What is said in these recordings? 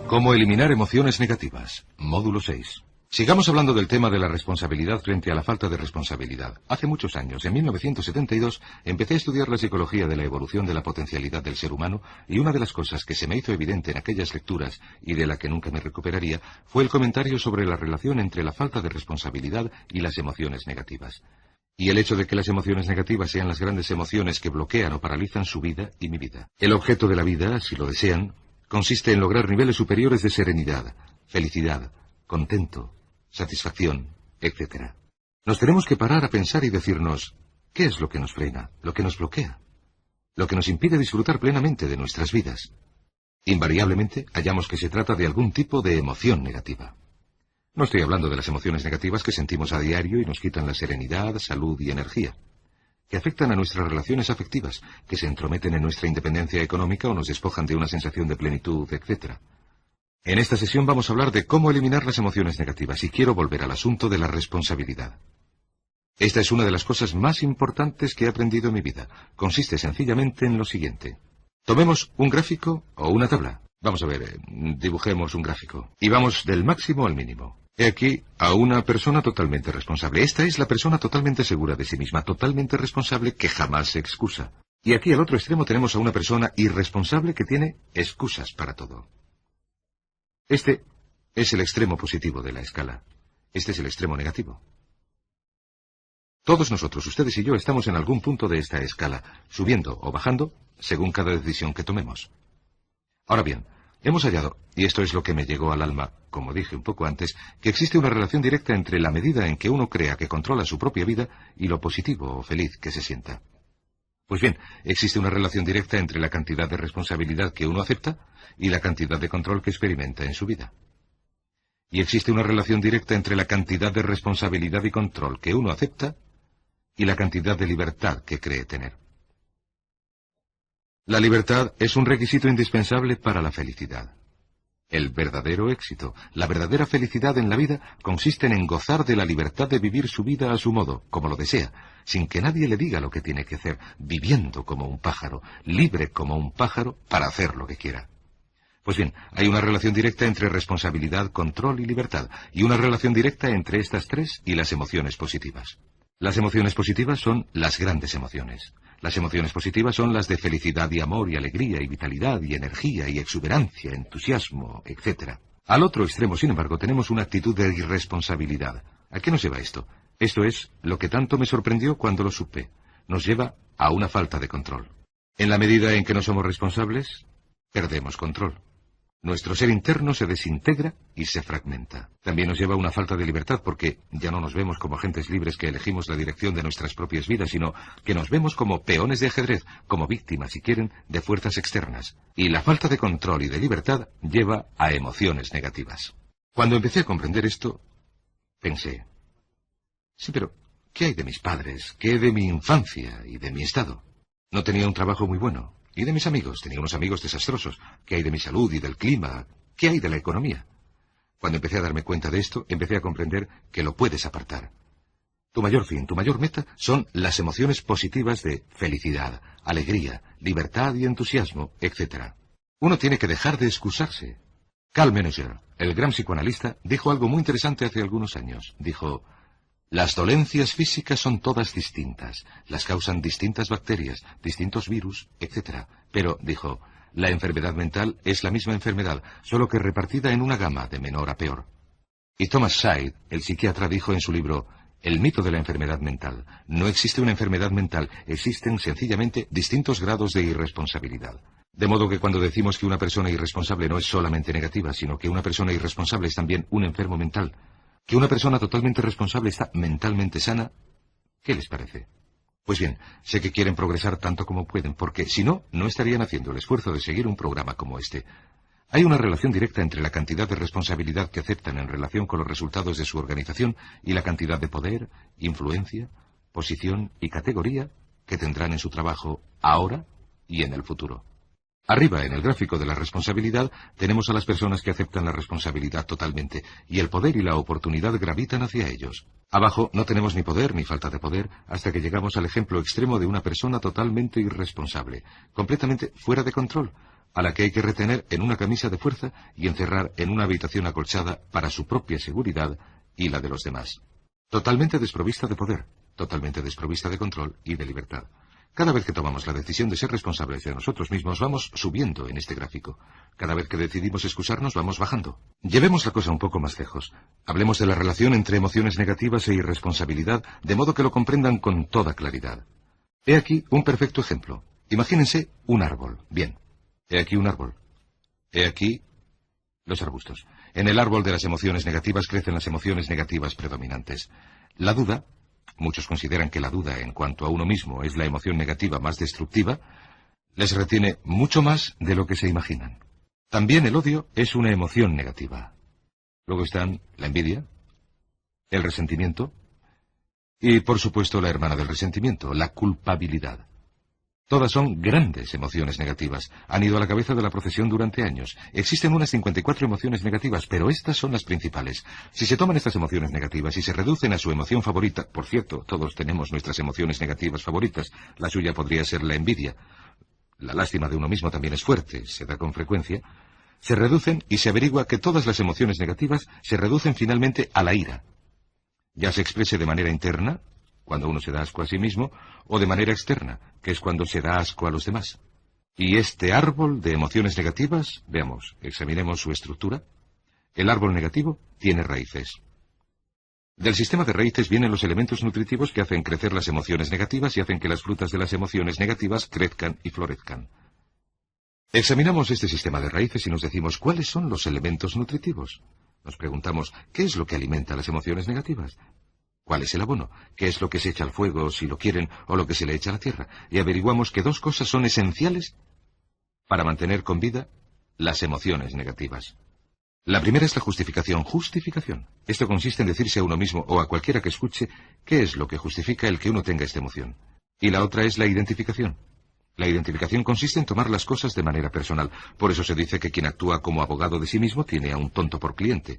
Cómo eliminar emociones negativas. Módulo 6. Sigamos hablando del tema de la responsabilidad frente a la falta de responsabilidad. Hace muchos años, en 1972, empecé a estudiar la psicología de la evolución de la potencialidad del ser humano, y una de las cosas que se me hizo evidente en aquellas lecturas, y de la que nunca me recuperaría, fue el comentario sobre la relación entre la falta de responsabilidad y las emociones negativas. Y el hecho de que las emociones negativas sean las grandes emociones que bloquean o paralizan su vida y mi vida. El objeto de la vida, si lo desean, consiste en lograr niveles superiores de serenidad, felicidad, contento, satisfacción, etc. Nos tenemos que parar a pensar y decirnos, ¿qué es lo que nos frena, lo que nos bloquea? Lo que nos impide disfrutar plenamente de nuestras vidas. Invariablemente hallamos que se trata de algún tipo de emoción negativa. No estoy hablando de las emociones negativas que sentimos a diario y nos quitan la serenidad, salud y energía, que afectan a nuestras relaciones afectivas, que se entrometen en nuestra independencia económica o nos despojan de una sensación de plenitud, etc. En esta sesión vamos a hablar de cómo eliminar las emociones negativas, y quiero volver al asunto de la responsabilidad. Esta es una de las cosas más importantes que he aprendido en mi vida. Consiste sencillamente en lo siguiente. Tomemos un gráfico o una tabla. Vamos a ver, dibujemos un gráfico. Y vamos del máximo al mínimo. He aquí a una persona totalmente responsable. Esta es la persona totalmente segura de sí misma, totalmente responsable, que jamás se excusa. Y aquí al otro extremo tenemos a una persona irresponsable que tiene excusas para todo. Este es el extremo positivo de la escala. Este es el extremo negativo. Todos nosotros, ustedes y yo, estamos en algún punto de esta escala, subiendo o bajando, según cada decisión que tomemos. Ahora bien, hemos hallado, y esto es lo que me llegó al alma, como dije un poco antes, que existe una relación directa entre la medida en que uno crea que controla su propia vida y lo positivo o feliz que se sienta. Pues bien, existe una relación directa entre la cantidad de responsabilidad que uno acepta y la cantidad de control que experimenta en su vida. Y existe una relación directa entre la cantidad de responsabilidad y control que uno acepta y la cantidad de libertad que cree tener. La libertad es un requisito indispensable para la felicidad. El verdadero éxito, la verdadera felicidad en la vida, consisten en gozar de la libertad de vivir su vida a su modo, como lo desea, sin que nadie le diga lo que tiene que hacer, viviendo como un pájaro, libre como un pájaro, para hacer lo que quiera. Pues bien, hay una relación directa entre responsabilidad, control y libertad, y una relación directa entre estas tres y las emociones positivas. Las emociones positivas son las grandes emociones. Las emociones positivas son las de felicidad y amor y alegría y vitalidad y energía y exuberancia, entusiasmo, etc. Al otro extremo, sin embargo, tenemos una actitud de irresponsabilidad. ¿A qué nos lleva esto? Esto es lo que tanto me sorprendió cuando lo supe. Nos lleva a una falta de control. En la medida en que no somos responsables, perdemos control. Nuestro ser interno se desintegra y se fragmenta. También nos lleva a una falta de libertad porque ya no nos vemos como agentes libres que elegimos la dirección de nuestras propias vidas, sino que nos vemos como peones de ajedrez, como víctimas, si quieren, de fuerzas externas. Y la falta de control y de libertad lleva a emociones negativas. Cuando empecé a comprender esto, pensé, sí, pero ¿qué hay de mis padres? ¿Qué hay de mi infancia y de mi estado? No tenía un trabajo muy bueno. ¿Y de mis amigos? Tenía unos amigos desastrosos. ¿Qué hay de mi salud y del clima? ¿Qué hay de la economía? Cuando empecé a darme cuenta de esto, empecé a comprender que lo puedes apartar. Tu mayor fin, tu mayor meta son las emociones positivas de felicidad, alegría, libertad y entusiasmo, etc. Uno tiene que dejar de excusarse. Carl Menninger, el gran psicoanalista, dijo algo muy interesante hace algunos años. Dijo: las dolencias físicas son todas distintas, las causan distintas bacterias, distintos virus, etc. Pero, dijo, la enfermedad mental es la misma enfermedad, solo que repartida en una gama de menor a peor. Y Thomas Side, el psiquiatra, dijo en su libro El mito de la enfermedad mental: no existe una enfermedad mental, existen sencillamente distintos grados de irresponsabilidad. De modo que cuando decimos que una persona irresponsable no es solamente negativa, sino que una persona irresponsable es también un enfermo mental, que una persona totalmente responsable está mentalmente sana, ¿qué les parece? Pues bien, sé que quieren progresar tanto como pueden, porque si no, no estarían haciendo el esfuerzo de seguir un programa como este. Hay una relación directa entre la cantidad de responsabilidad que aceptan en relación con los resultados de su organización y la cantidad de poder, influencia, posición y categoría que tendrán en su trabajo ahora y en el futuro. Arriba, en el gráfico de la responsabilidad, tenemos a las personas que aceptan la responsabilidad totalmente, y el poder y la oportunidad gravitan hacia ellos. Abajo no tenemos ni poder ni falta de poder, hasta que llegamos al ejemplo extremo de una persona totalmente irresponsable, completamente fuera de control, a la que hay que retener en una camisa de fuerza y encerrar en una habitación acolchada para su propia seguridad y la de los demás. Totalmente desprovista de poder, totalmente desprovista de control y de libertad. Cada vez que tomamos la decisión de ser responsables de nosotros mismos, vamos subiendo en este gráfico. Cada vez que decidimos excusarnos, vamos bajando. Llevemos la cosa un poco más lejos. Hablemos de la relación entre emociones negativas e irresponsabilidad, de modo que lo comprendan con toda claridad. He aquí un perfecto ejemplo. Imagínense un árbol. Bien. He aquí un árbol. He aquí los arbustos. En el árbol de las emociones negativas crecen las emociones negativas predominantes. La duda, muchos consideran que la duda en cuanto a uno mismo es la emoción negativa más destructiva, les retiene mucho más de lo que se imaginan. También el odio es una emoción negativa. Luego están la envidia, el resentimiento y, por supuesto, la hermana del resentimiento, la culpabilidad. Todas son grandes emociones negativas. Han ido a la cabeza de la procesión durante años. Existen unas 54 emociones negativas, pero estas son las principales. Si se toman estas emociones negativas y se reducen a su emoción favorita, por cierto, todos tenemos nuestras emociones negativas favoritas, la suya podría ser la envidia. La lástima de uno mismo también es fuerte, se da con frecuencia. Se reducen y se averigua que todas las emociones negativas se reducen finalmente a la ira. Ya se exprese de manera interna, cuando uno se da asco a sí mismo, o de manera externa, que es cuando se da asco a los demás. Y este árbol de emociones negativas, veamos, examinemos su estructura. El árbol negativo tiene raíces. Del sistema de raíces vienen los elementos nutritivos que hacen crecer las emociones negativas y hacen que las frutas de las emociones negativas crezcan y florezcan. Examinamos este sistema de raíces y nos decimos, ¿cuáles son los elementos nutritivos? Nos preguntamos, ¿qué es lo que alimenta las emociones negativas? ¿Cuál es el abono? ¿Qué es lo que se echa al fuego, si lo quieren, o lo que se le echa a la tierra? Y averiguamos que dos cosas son esenciales para mantener con vida las emociones negativas. La primera es la justificación. Justificación. Esto consiste en decirse a uno mismo o a cualquiera que escuche qué es lo que justifica el que uno tenga esta emoción. Y la otra es la identificación. La identificación consiste en tomar las cosas de manera personal. Por eso se dice que quien actúa como abogado de sí mismo tiene a un tonto por cliente.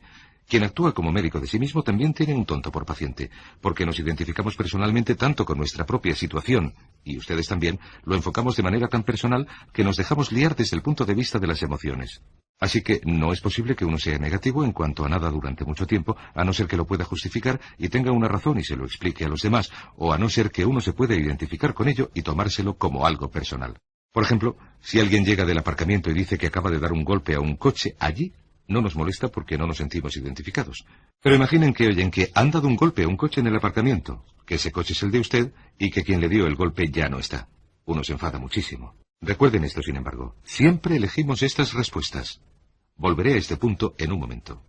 Quien actúa como médico de sí mismo también tiene un tonto por paciente, porque nos identificamos personalmente tanto con nuestra propia situación, y ustedes también, lo enfocamos de manera tan personal que nos dejamos liar desde el punto de vista de las emociones. Así que no es posible que uno sea negativo en cuanto a nada durante mucho tiempo, a no ser que lo pueda justificar y tenga una razón y se lo explique a los demás, o a no ser que uno se pueda identificar con ello y tomárselo como algo personal. Por ejemplo, si alguien llega del aparcamiento y dice que acaba de dar un golpe a un coche allí, no nos molesta porque no nos sentimos identificados. Pero imaginen que oyen que han dado un golpe a un coche en el aparcamiento, que ese coche es el de usted y que quien le dio el golpe ya no está. Uno se enfada muchísimo. Recuerden esto, sin embargo. Siempre elegimos estas respuestas. Volveré a este punto en un momento.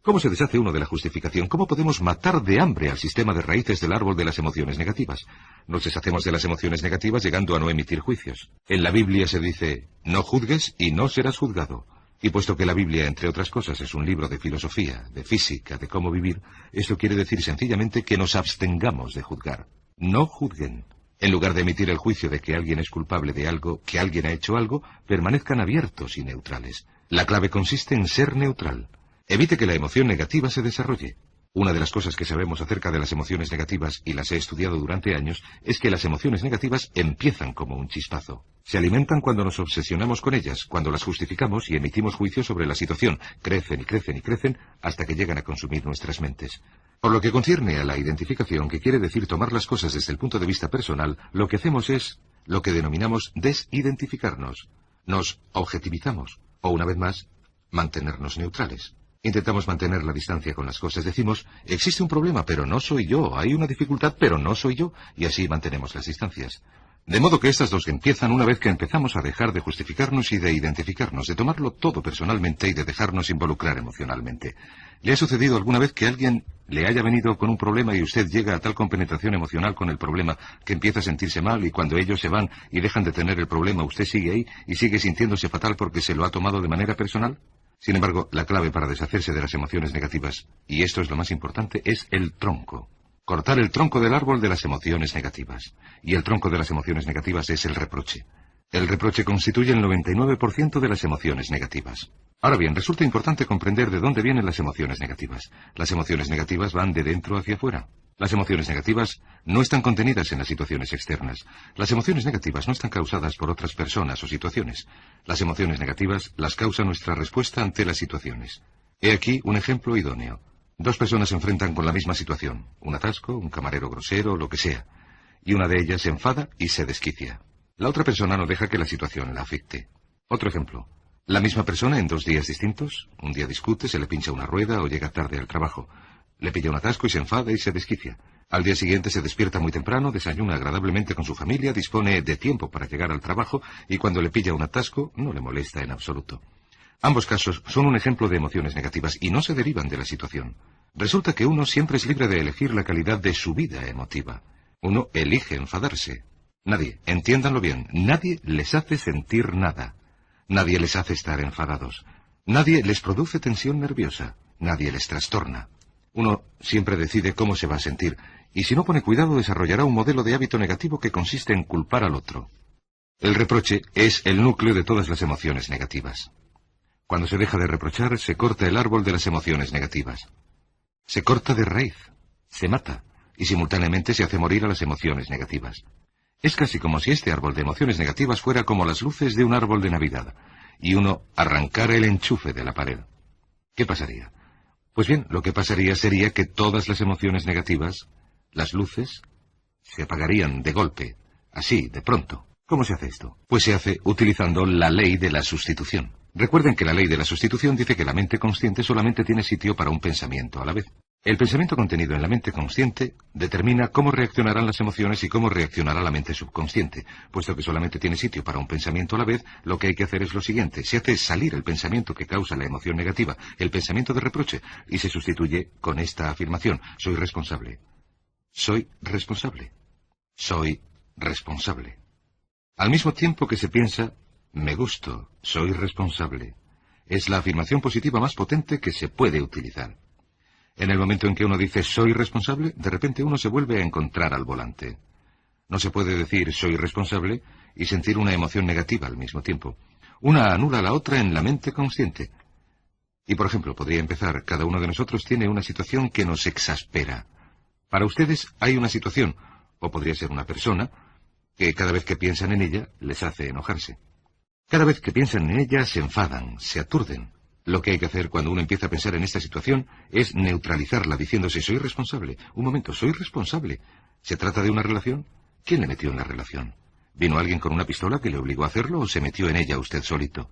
¿Cómo se deshace uno de la justificación? ¿Cómo podemos matar de hambre al sistema de raíces del árbol de las emociones negativas? Nos deshacemos de las emociones negativas llegando a no emitir juicios. En la Biblia se dice, no juzgues y no serás juzgado. Y puesto que la Biblia, entre otras cosas, es un libro de filosofía, de física, de cómo vivir, esto quiere decir sencillamente que nos abstengamos de juzgar. No juzguen. En lugar de emitir el juicio de que alguien es culpable de algo, que alguien ha hecho algo, permanezcan abiertos y neutrales. La clave consiste en ser neutral. Evite que la emoción negativa se desarrolle. Una de las cosas que sabemos acerca de las emociones negativas, y las he estudiado durante años, es que las emociones negativas empiezan como un chispazo. Se alimentan cuando nos obsesionamos con ellas, cuando las justificamos y emitimos juicios sobre la situación. Crecen y crecen y crecen hasta que llegan a consumir nuestras mentes. Por lo que concierne a la identificación, que quiere decir tomar las cosas desde el punto de vista personal, lo que hacemos es lo que denominamos desidentificarnos. Nos objetivizamos, o una vez más, mantenernos neutrales. Intentamos mantener la distancia con las cosas. Decimos, existe un problema, pero no soy yo. Hay una dificultad, pero no soy yo. Y así mantenemos las distancias. De modo que estas dos empiezan una vez que empezamos a dejar de justificarnos y de identificarnos, de tomarlo todo personalmente y de dejarnos involucrar emocionalmente. ¿Le ha sucedido alguna vez que alguien le haya venido con un problema y usted llega a tal compenetración emocional con el problema que empieza a sentirse mal y cuando ellos se van y dejan de tener el problema, usted sigue ahí y sigue sintiéndose fatal porque se lo ha tomado de manera personal? Sin embargo, la clave para deshacerse de las emociones negativas, y esto es lo más importante, es el tronco. Cortar el tronco del árbol de las emociones negativas. Y el tronco de las emociones negativas es el reproche. El reproche constituye el 99% de las emociones negativas. Ahora bien, resulta importante comprender de dónde vienen las emociones negativas. Las emociones negativas van de dentro hacia afuera. Las emociones negativas no están contenidas en las situaciones externas. Las emociones negativas no están causadas por otras personas o situaciones. Las emociones negativas las causa nuestra respuesta ante las situaciones. He aquí un ejemplo idóneo. Dos personas se enfrentan con la misma situación, un atasco, un camarero grosero, lo que sea, y una de ellas se enfada y se desquicia. La otra persona no deja que la situación la afecte. Otro ejemplo. La misma persona en 2 días distintos. Un día discute, se le pincha una rueda o llega tarde al trabajo. Le pilla un atasco y se enfada y se desquicia. Al día siguiente se despierta muy temprano, desayuna agradablemente con su familia, dispone de tiempo para llegar al trabajo y cuando le pilla un atasco no le molesta en absoluto. Ambos casos son un ejemplo de emociones negativas y no se derivan de la situación. Resulta que uno siempre es libre de elegir la calidad de su vida emotiva. Uno elige enfadarse. Nadie, entiéndanlo bien, nadie les hace sentir nada. Nadie les hace estar enfadados. Nadie les produce tensión nerviosa. Nadie les trastorna. Uno siempre decide cómo se va a sentir, y si no pone cuidado desarrollará un modelo de hábito negativo que consiste en culpar al otro. El reproche es el núcleo de todas las emociones negativas. Cuando se deja de reprochar, se corta el árbol de las emociones negativas. Se corta de raíz, se mata, y simultáneamente se hace morir a las emociones negativas. Es casi como si este árbol de emociones negativas fuera como las luces de un árbol de Navidad, y uno arrancara el enchufe de la pared. ¿Qué pasaría? Pues bien, lo que pasaría sería que todas las emociones negativas, las luces, se apagarían de golpe, así, de pronto. ¿Cómo se hace esto? Pues se hace utilizando la ley de la sustitución. Recuerden que la ley de la sustitución dice que la mente consciente solamente tiene sitio para un pensamiento a la vez. El pensamiento contenido en la mente consciente determina cómo reaccionarán las emociones y cómo reaccionará la mente subconsciente. Puesto que solamente tiene sitio para un pensamiento a la vez, lo que hay que hacer es lo siguiente. Se hace salir el pensamiento que causa la emoción negativa, el pensamiento de reproche, y se sustituye con esta afirmación. Soy responsable. Soy responsable. Soy responsable. Al mismo tiempo que se piensa, me gusto, soy responsable. Es la afirmación positiva más potente que se puede utilizar. En el momento en que uno dice soy responsable, de repente uno se vuelve a encontrar al volante. No se puede decir soy responsable y sentir una emoción negativa al mismo tiempo. Una anula a la otra en la mente consciente. Y por ejemplo, podría empezar, cada uno de nosotros tiene una situación que nos exaspera. Para ustedes hay una situación, o podría ser una persona, que cada vez que piensan en ella les hace enojarse. Cada vez que piensan en ella se enfadan, se aturden. Lo que hay que hacer cuando uno empieza a pensar en esta situación es neutralizarla diciéndose soy responsable. Un momento, soy responsable. ¿Se trata de una relación? ¿Quién le metió en la relación? ¿Vino alguien con una pistola que le obligó a hacerlo o se metió en ella usted solito?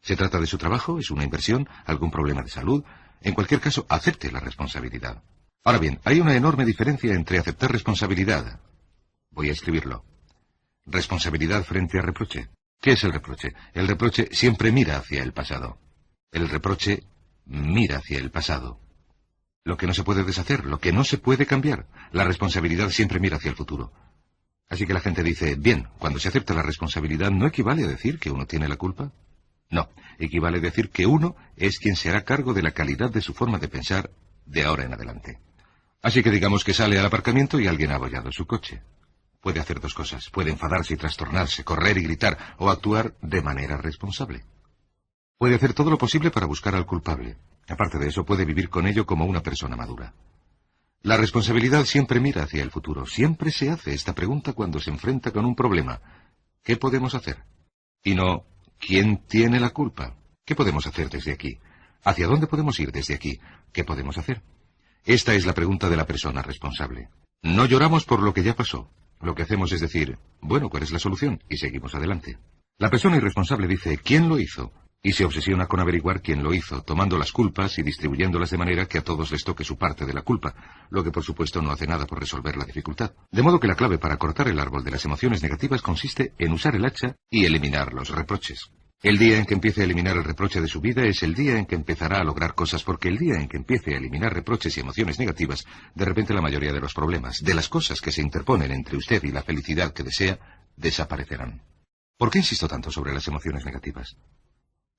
¿Se trata de su trabajo? ¿Es una inversión? ¿Algún problema de salud? En cualquier caso, acepte la responsabilidad. Ahora bien, hay una enorme diferencia entre aceptar responsabilidad. Voy a escribirlo. Responsabilidad frente a reproche. ¿Qué es el reproche? El reproche siempre mira hacia el pasado. El reproche mira hacia el pasado. Lo que no se puede deshacer, lo que no se puede cambiar. La responsabilidad siempre mira hacia el futuro. Así que la gente dice, bien, cuando se acepta la responsabilidad, ¿no equivale a decir que uno tiene la culpa? No, equivale a decir que uno es quien se hará cargo de la calidad de su forma de pensar de ahora en adelante. Así que digamos que sale al aparcamiento y alguien ha abollado su coche. Puede hacer dos cosas, puede enfadarse y trastornarse, correr y gritar, o actuar de manera responsable. Puede hacer todo lo posible para buscar al culpable. Aparte de eso, puede vivir con ello como una persona madura. La responsabilidad siempre mira hacia el futuro. Siempre se hace esta pregunta cuando se enfrenta con un problema. ¿Qué podemos hacer? Y no, ¿quién tiene la culpa? ¿Qué podemos hacer desde aquí? ¿Hacia dónde podemos ir desde aquí? ¿Qué podemos hacer? Esta es la pregunta de la persona responsable. No lloramos por lo que ya pasó. Lo que hacemos es decir, bueno, ¿cuál es la solución? Y seguimos adelante. La persona irresponsable dice, ¿quién lo hizo? Y se obsesiona con averiguar quién lo hizo, tomando las culpas y distribuyéndolas de manera que a todos les toque su parte de la culpa, lo que por supuesto no hace nada por resolver la dificultad. De modo que la clave para cortar el árbol de las emociones negativas consiste en usar el hacha y eliminar los reproches. El día en que empiece a eliminar el reproche de su vida es el día en que empezará a lograr cosas, porque el día en que empiece a eliminar reproches y emociones negativas, de repente la mayoría de los problemas, de las cosas que se interponen entre usted y la felicidad que desea, desaparecerán. ¿Por qué insisto tanto sobre las emociones negativas?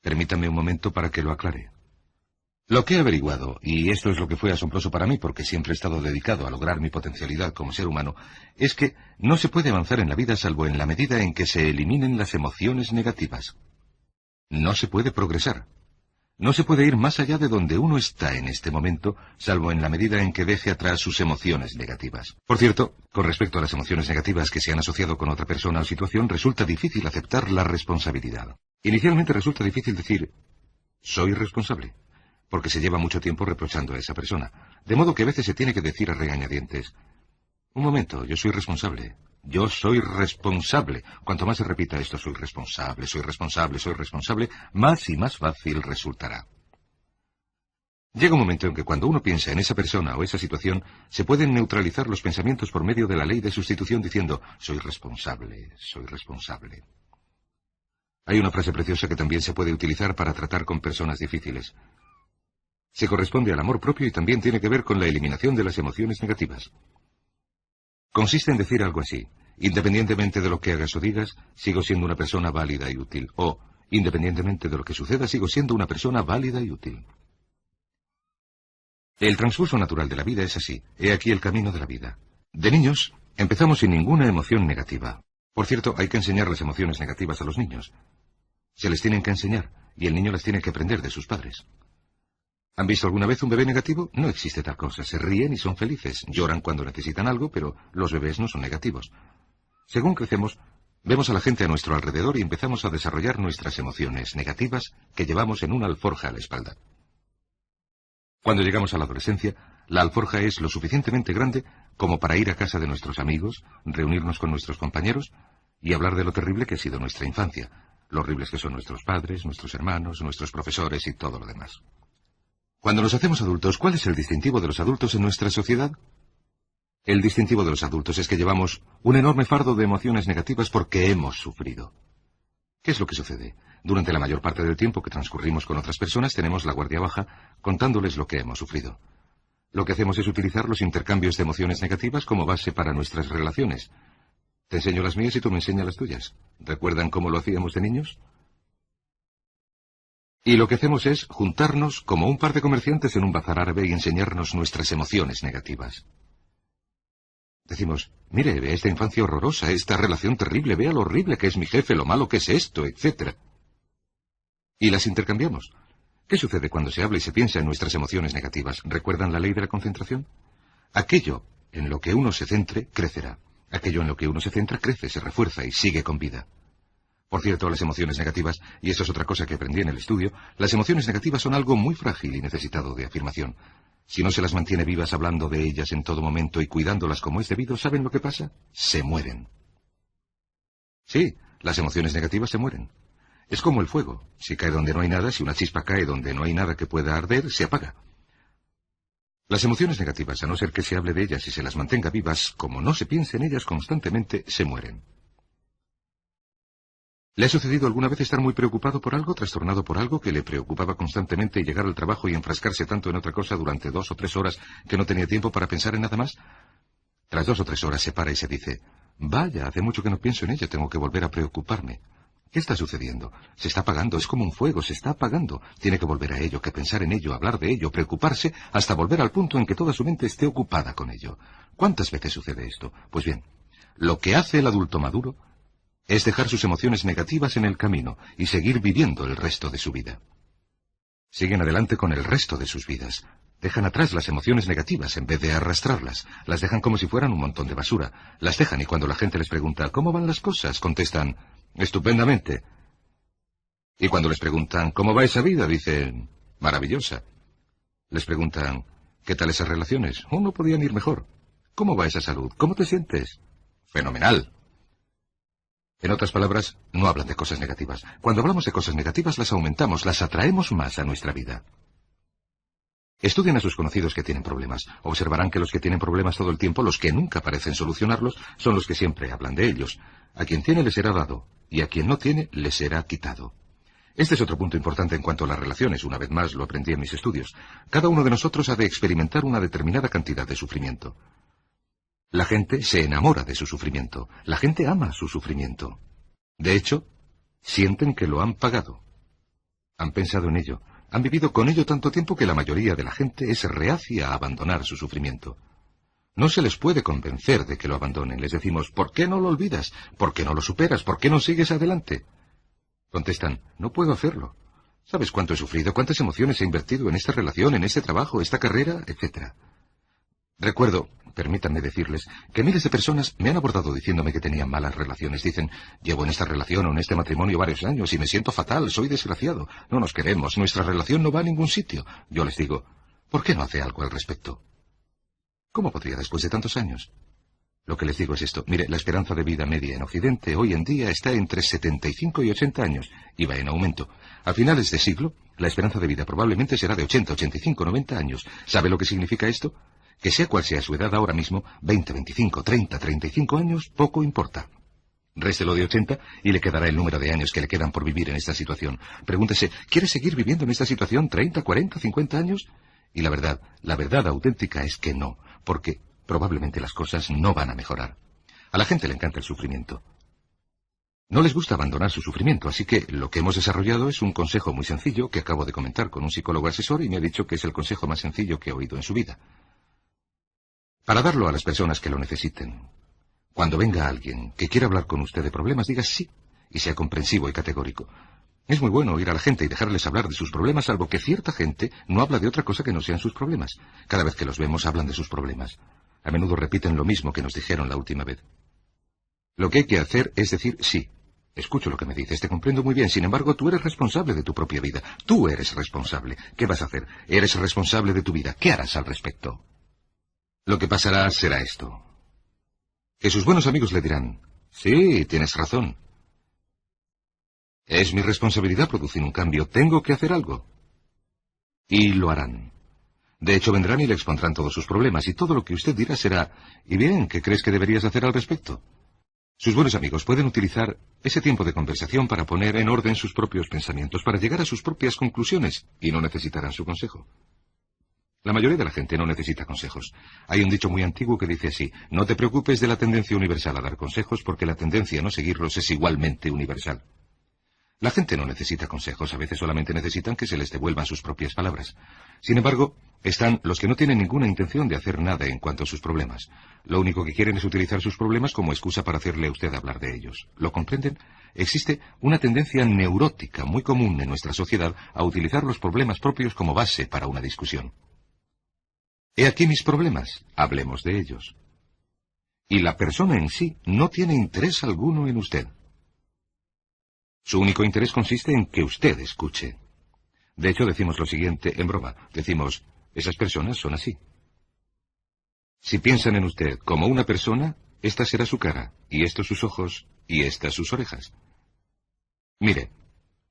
Permítame un momento para que lo aclare. Lo que he averiguado, y esto es lo que fue asombroso para mí porque siempre he estado dedicado a lograr mi potencialidad como ser humano, es que no se puede avanzar en la vida salvo en la medida en que se eliminen las emociones negativas. No se puede progresar. No se puede ir más allá de donde uno está en este momento, salvo en la medida en que deje atrás sus emociones negativas. Por cierto, con respecto a las emociones negativas que se han asociado con otra persona o situación, resulta difícil aceptar la responsabilidad. Inicialmente resulta difícil decir, soy responsable, porque se lleva mucho tiempo reprochando a esa persona. De modo que a veces se tiene que decir a regañadientes, un momento, yo soy responsable. Yo soy responsable. Cuanto más se repita esto, soy responsable, soy responsable, soy responsable, más y más fácil resultará. Llega un momento en que cuando uno piensa en esa persona o esa situación, se pueden neutralizar los pensamientos por medio de la ley de sustitución diciendo, soy responsable, soy responsable. Hay una frase preciosa que también se puede utilizar para tratar con personas difíciles. Se corresponde al amor propio y también tiene que ver con la eliminación de las emociones negativas. Consiste en decir algo así, independientemente de lo que hagas o digas, sigo siendo una persona válida y útil, o, independientemente de lo que suceda, sigo siendo una persona válida y útil. El transcurso natural de la vida es así, he aquí el camino de la vida. De niños, empezamos sin ninguna emoción negativa. Por cierto, hay que enseñar las emociones negativas a los niños. Se les tienen que enseñar, y el niño las tiene que aprender de sus padres. ¿Han visto alguna vez un bebé negativo? No existe tal cosa. Se ríen y son felices. Lloran cuando necesitan algo, pero los bebés no son negativos. Según crecemos, vemos a la gente a nuestro alrededor y empezamos a desarrollar nuestras emociones negativas que llevamos en una alforja a la espalda. Cuando llegamos a la adolescencia, la alforja es lo suficientemente grande como para ir a casa de nuestros amigos, reunirnos con nuestros compañeros y hablar de lo terrible que ha sido nuestra infancia, lo horribles que son nuestros padres, nuestros hermanos, nuestros profesores y todo lo demás. Cuando nos hacemos adultos, ¿cuál es el distintivo de los adultos en nuestra sociedad? El distintivo de los adultos es que llevamos un enorme fardo de emociones negativas porque hemos sufrido. ¿Qué es lo que sucede? Durante la mayor parte del tiempo que transcurrimos con otras personas tenemos la guardia baja contándoles lo que hemos sufrido. Lo que hacemos es utilizar los intercambios de emociones negativas como base para nuestras relaciones. Te enseño las mías y tú me enseñas las tuyas. ¿Recuerdan cómo lo hacíamos de niños? Y lo que hacemos es juntarnos como un par de comerciantes en un bazar árabe y enseñarnos nuestras emociones negativas. Decimos, mire, vea esta infancia horrorosa, esta relación terrible, vea lo horrible que es mi jefe, lo malo que es esto, etc. Y las intercambiamos. ¿Qué sucede cuando se habla y se piensa en nuestras emociones negativas? ¿Recuerdan la ley de la concentración? Aquello en lo que uno se centre, crecerá. Aquello en lo que uno se centra, crece, se refuerza y sigue con vida. Por cierto, las emociones negativas, y esto es otra cosa que aprendí en el estudio, las emociones negativas son algo muy frágil y necesitado de afirmación. Si no se las mantiene vivas hablando de ellas en todo momento y cuidándolas como es debido, ¿saben lo que pasa? Se mueren. Sí, las emociones negativas se mueren. Es como el fuego. Si cae donde no hay nada, si una chispa cae donde no hay nada que pueda arder, se apaga. Las emociones negativas, a no ser que se hable de ellas y se las mantenga vivas, como no se piense en ellas constantemente, se mueren. ¿Le ha sucedido alguna vez estar muy preocupado por algo, trastornado por algo que le preocupaba constantemente y llegar al trabajo y enfrascarse tanto en otra cosa durante 2 o 3 horas que no tenía tiempo para pensar en nada más? Tras 2 o 3 horas se para y se dice, vaya, hace mucho que no pienso en ello, tengo que volver a preocuparme. ¿Qué está sucediendo? Se está apagando, es como un fuego, se está apagando. Tiene que volver a ello, que pensar en ello, hablar de ello, preocuparse, hasta volver al punto en que toda su mente esté ocupada con ello. ¿Cuántas veces sucede esto? Pues bien, lo que hace el adulto maduro es dejar sus emociones negativas en el camino y seguir viviendo el resto de su vida. Siguen adelante con el resto de sus vidas. Dejan atrás las emociones negativas en vez de arrastrarlas. Las dejan como si fueran un montón de basura. Las dejan y cuando la gente les pregunta ¿cómo van las cosas? Contestan estupendamente. Y cuando les preguntan ¿cómo va esa vida? Dicen maravillosa. Les preguntan ¿qué tal esas relaciones? Oh, no podían ir mejor. ¿Cómo va esa salud? ¿Cómo te sientes? Fenomenal. En otras palabras, no hablan de cosas negativas. Cuando hablamos de cosas negativas, las aumentamos, las atraemos más a nuestra vida. Estudien a sus conocidos que tienen problemas. Observarán que los que tienen problemas todo el tiempo, los que nunca parecen solucionarlos, son los que siempre hablan de ellos. A quien tiene le será dado, y a quien no tiene le será quitado. Este es otro punto importante en cuanto a las relaciones. Una vez más, lo aprendí en mis estudios. Cada uno de nosotros ha de experimentar una determinada cantidad de sufrimiento. La gente se enamora de su sufrimiento. La gente ama su sufrimiento. De hecho, sienten que lo han pagado. Han pensado en ello. Han vivido con ello tanto tiempo que la mayoría de la gente es reacia a abandonar su sufrimiento. No se les puede convencer de que lo abandonen. Les decimos, ¿por qué no lo olvidas? ¿Por qué no lo superas? ¿Por qué no sigues adelante? Contestan, no puedo hacerlo. ¿Sabes cuánto he sufrido? ¿Cuántas emociones he invertido en esta relación, en este trabajo, esta carrera, etcétera? Recuerdo, permítanme decirles, que miles de personas me han abordado diciéndome que tenían malas relaciones. Dicen, llevo en esta relación o en este matrimonio varios años y me siento fatal, soy desgraciado. No nos queremos, nuestra relación no va a ningún sitio. Yo les digo, ¿por qué no hace algo al respecto? ¿Cómo podría después de tantos años? Lo que les digo es esto. Mire, la esperanza de vida media en Occidente hoy en día está entre 75 y 80 años y va en aumento. A finales de siglo, la esperanza de vida probablemente será de 80, 85, 90 años. ¿Sabe lo que significa esto? Que sea cual sea su edad ahora mismo, 20, 25, 30, 35 años, poco importa. Réstelo de 80 y le quedará el número de años que le quedan por vivir en esta situación. Pregúntese, ¿quiere seguir viviendo en esta situación 30, 40, 50 años? Y la verdad auténtica es que no, porque probablemente las cosas no van a mejorar. A la gente le encanta el sufrimiento. No les gusta abandonar su sufrimiento, así que lo que hemos desarrollado es un consejo muy sencillo que acabo de comentar con un psicólogo asesor y me ha dicho que es el consejo más sencillo que he oído en su vida. Para darlo a las personas que lo necesiten. Cuando venga alguien que quiera hablar con usted de problemas, diga sí, y sea comprensivo y categórico. Es muy bueno oír a la gente y dejarles hablar de sus problemas, salvo que cierta gente no habla de otra cosa que no sean sus problemas. Cada vez que los vemos hablan de sus problemas. A menudo repiten lo mismo que nos dijeron la última vez. Lo que hay que hacer es decir sí. Escucho lo que me dices, te comprendo muy bien. Sin embargo, tú eres responsable de tu propia vida. Tú eres responsable. ¿Qué vas a hacer? Eres responsable de tu vida. ¿Qué harás al respecto? Lo que pasará será esto. Que sus buenos amigos le dirán, sí, tienes razón. Es mi responsabilidad producir un cambio. Tengo que hacer algo. Y lo harán. De hecho, vendrán y le expondrán todos sus problemas, y todo lo que usted dirá será, ¿y bien, qué crees que deberías hacer al respecto? Sus buenos amigos pueden utilizar ese tiempo de conversación para poner en orden sus propios pensamientos, para llegar a sus propias conclusiones, y no necesitarán su consejo. La mayoría de la gente no necesita consejos. Hay un dicho muy antiguo que dice así, no te preocupes de la tendencia universal a dar consejos, porque la tendencia a no seguirlos es igualmente universal. La gente no necesita consejos, a veces solamente necesitan que se les devuelvan sus propias palabras. Sin embargo, están los que no tienen ninguna intención de hacer nada en cuanto a sus problemas. Lo único que quieren es utilizar sus problemas como excusa para hacerle a usted hablar de ellos. ¿Lo comprenden? Existe una tendencia neurótica muy común en nuestra sociedad a utilizar los problemas propios como base para una discusión. He aquí mis problemas, hablemos de ellos. Y la persona en sí no tiene interés alguno en usted. Su único interés consiste en que usted escuche. De hecho, decimos lo siguiente en broma. Decimos, esas personas son así. Si piensan en usted como una persona, esta será su cara, y estos sus ojos, y estas sus orejas. Mire,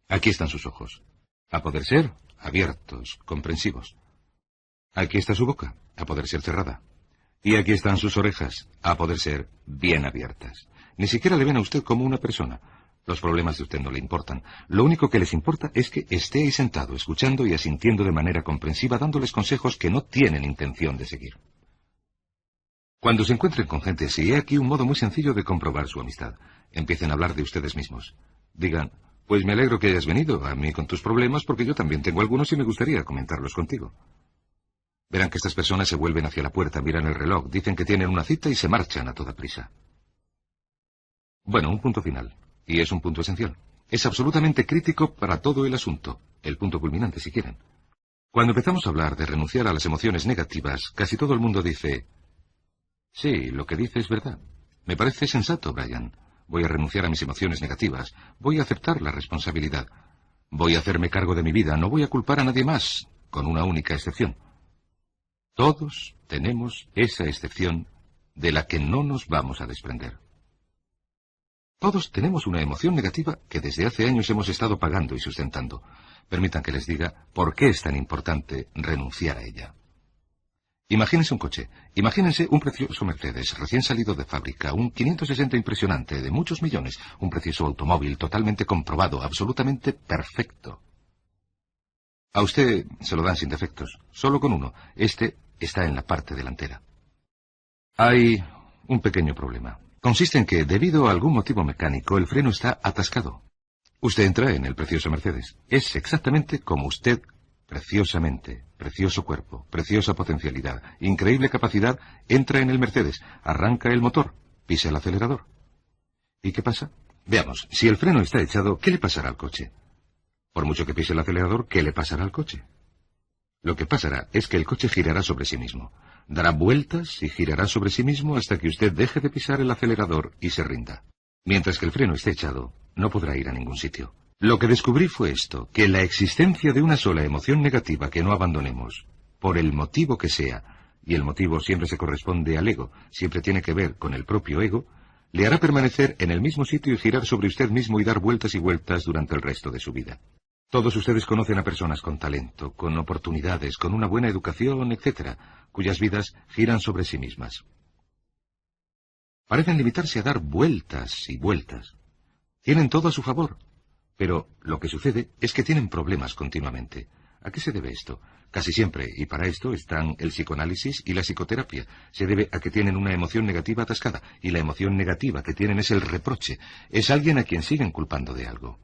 aquí están sus ojos. A poder ser, abiertos, comprensivos. Aquí está su boca, a poder ser cerrada. Y aquí están sus orejas, a poder ser bien abiertas. Ni siquiera le ven a usted como una persona. Los problemas de usted no le importan. Lo único que les importa es que esté ahí sentado, escuchando y asintiendo de manera comprensiva, dándoles consejos que no tienen intención de seguir. Cuando se encuentren con gente así, he aquí un modo muy sencillo de comprobar su amistad. Empiecen a hablar de ustedes mismos. Digan, pues me alegro que hayas venido a mí con tus problemas, porque yo también tengo algunos y me gustaría comentarlos contigo. Verán que estas personas se vuelven hacia la puerta, miran el reloj, dicen que tienen una cita y se marchan a toda prisa. Bueno, un punto final. Y es un punto esencial. Es absolutamente crítico para todo el asunto. El punto culminante, si quieren. Cuando empezamos a hablar de renunciar a las emociones negativas, casi todo el mundo dice, sí, lo que dice es verdad. Me parece sensato, Brian. Voy a renunciar a mis emociones negativas. Voy a aceptar la responsabilidad. Voy a hacerme cargo de mi vida. No voy a culpar a nadie más, con una única excepción. Todos tenemos esa excepción de la que no nos vamos a desprender. Todos tenemos una emoción negativa que desde hace años hemos estado pagando y sustentando. Permitan que les diga por qué es tan importante renunciar a ella. Imagínense un coche. Imagínense un precioso Mercedes recién salido de fábrica, un 560 impresionante de muchos millones, un precioso automóvil totalmente comprobado, absolutamente perfecto. A usted se lo dan sin defectos, solo con uno. Este está en la parte delantera. Hay un pequeño problema. Consiste en que, debido a algún motivo mecánico, el freno está atascado. Usted entra en el precioso Mercedes. Es exactamente como usted preciosamente, precioso cuerpo, preciosa potencialidad, increíble capacidad, entra en el Mercedes, arranca el motor, pisa el acelerador. ¿Y qué pasa? Veamos, si el freno está echado, ¿qué le pasará al coche? Por mucho que pise el acelerador, ¿qué le pasará al coche? Lo que pasará es que el coche girará sobre sí mismo. Dará vueltas y girará sobre sí mismo hasta que usted deje de pisar el acelerador y se rinda. Mientras que el freno esté echado, no podrá ir a ningún sitio. Lo que descubrí fue esto, que la existencia de una sola emoción negativa que no abandonemos, por el motivo que sea, y el motivo siempre se corresponde al ego, siempre tiene que ver con el propio ego, le hará permanecer en el mismo sitio y girar sobre usted mismo y dar vueltas y vueltas durante el resto de su vida. Todos ustedes conocen a personas con talento, con oportunidades, con una buena educación, etc., cuyas vidas giran sobre sí mismas. Parecen limitarse a dar vueltas y vueltas. Tienen todo a su favor. Pero lo que sucede es que tienen problemas continuamente. ¿A qué se debe esto? Casi siempre, y para esto están el psicoanálisis y la psicoterapia, se debe a que tienen una emoción negativa atascada, y la emoción negativa que tienen es el reproche. Es alguien a quien siguen culpando de algo.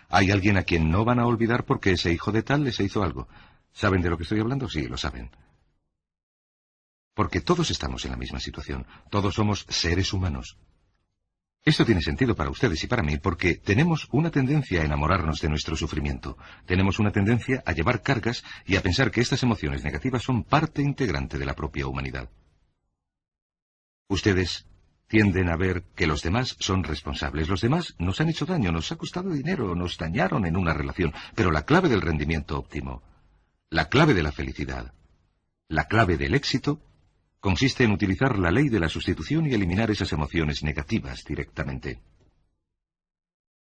Hay alguien a quien no van a olvidar porque ese hijo de tal les hizo algo. ¿Saben de lo que estoy hablando? Sí, lo saben. Porque todos estamos en la misma situación. Todos somos seres humanos. Esto tiene sentido para ustedes y para mí porque tenemos una tendencia a enamorarnos de nuestro sufrimiento. Tenemos una tendencia a llevar cargas y a pensar que estas emociones negativas son parte integrante de la propia humanidad. Ustedes tienden a ver que los demás son responsables. Los demás nos han hecho daño, nos ha costado dinero, nos dañaron en una relación. Pero la clave del rendimiento óptimo, la clave de la felicidad, la clave del éxito, consiste en utilizar la ley de la sustitución y eliminar esas emociones negativas directamente.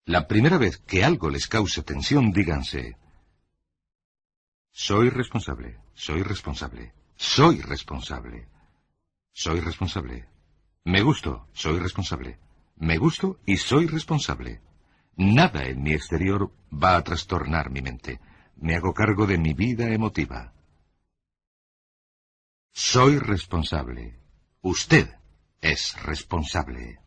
La primera vez que algo les cause tensión, díganse: soy responsable, soy responsable, soy responsable, soy responsable. Me gusto, soy responsable. Me gusto y soy responsable. Nada en mi exterior va a trastornar mi mente. Me hago cargo de mi vida emotiva. Soy responsable. Usted es responsable.